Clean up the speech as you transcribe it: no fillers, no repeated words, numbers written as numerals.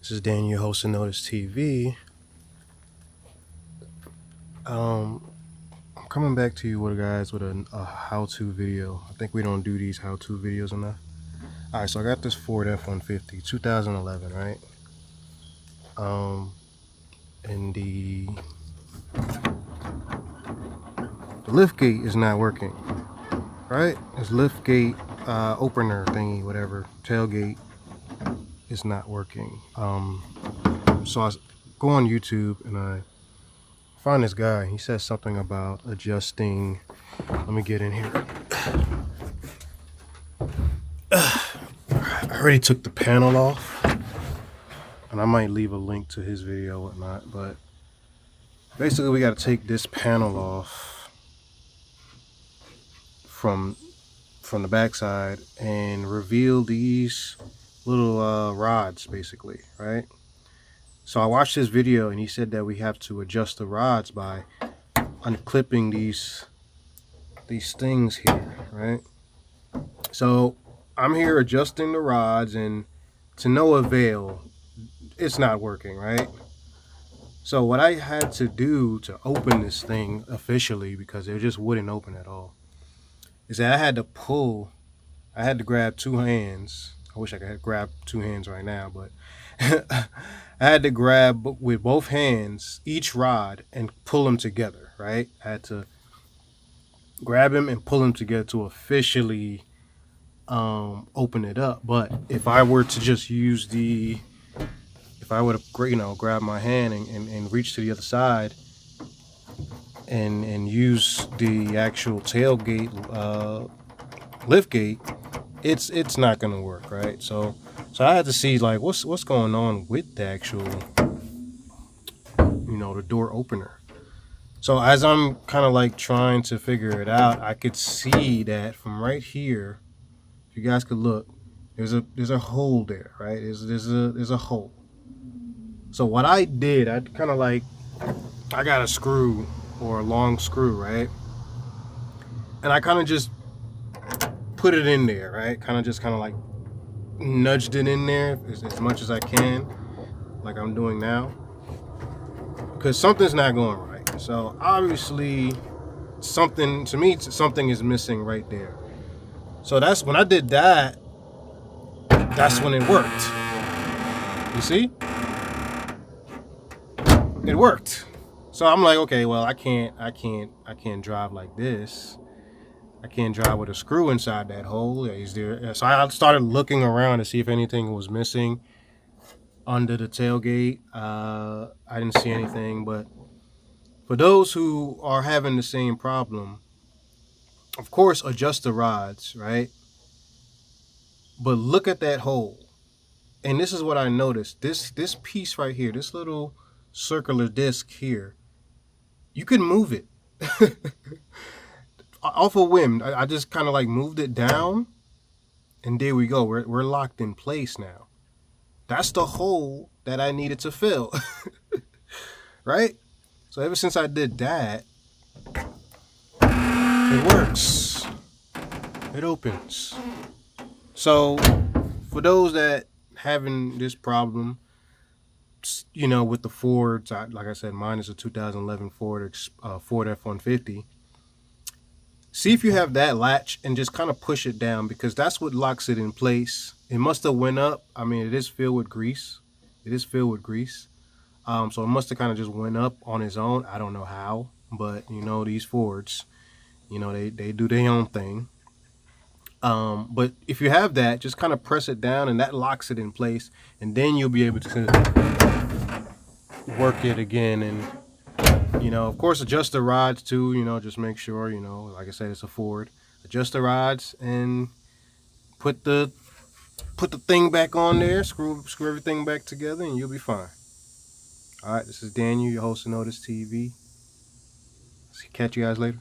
This is Daniel, host of Notice TV. I'm coming back to you with a how-to video. I think we don't do these how-to videos enough. Alright, so I got this Ford F150, 2011, right? And the lift gate is not working, right? This lift gate opener thingy, whatever, tailgate, is not working. So I go on YouTube and I find this guy. He says something about adjusting. Let me get in here. I already took the panel off, and I might leave a link to his video, whatnot. But basically, we got to take this panel off from the backside and reveal these little rods, basically, right? So I watched this video and he said that we have to adjust the rods by unclipping these things here, right? So I'm here adjusting the rods and to no avail. It's not working, right? So what I had to do to open this thing officially, because it just wouldn't open at all, is that I had to grab two hands. I wish I could grab two hands right now, but I had to grab with both hands each rod and pull them together, right? I had to grab them and pull them together to officially open it up. But if I were to just use if I would have, grab my hand and reach to the other side and use the actual tailgate lift gate, it's not gonna work, right? So I had to see like what's going on with the actual the door opener. So as I'm kind of like trying to figure it out, I could see that from right here, if you guys could look, there's a hole there, right? There's a hole. So what I did, I kind of like, I got a screw or a long screw, right? And I kind of just put it in there, right? Kind of like nudged it in there as much as I can, like I'm doing now, because something's not going right. So obviously something is missing right there. So that's when I did that, that's when it worked. You see, it worked. So I'm like, okay, well, I can't drive like this. I can't drive with a screw inside that hole. Is there? So I started looking around to see if anything was missing under the tailgate. I didn't see anything, but for those who are having the same problem, of course, adjust the rods, right? But look at that hole. And this is what I noticed. This piece right here, this little circular disc here, you can move it. Off a whim, I just kind of like moved it down, and there we go. We're locked in place now. That's the hole that I needed to fill, right? So ever since I did that, it works. It opens. So for those that having this problem, with the Fords, like I said, mine is a 2011 Ford F150. See if you have that latch and just kind of push it down, because that's what locks it in place. It must have went up. I mean, it is filled with grease. So it must have kind of just went up on its own. I don't know how, but these Fords, they do their own thing. But if you have that, just kind of press it down and that locks it in place, and then you'll be able to work it again. And of course, adjust the rods too, just make sure, like I said, it's a Ford. Adjust the rods and put the thing back on there, screw everything back together, and you'll be fine. All right, this is Daniel, your host of Notice TV. Catch you guys later.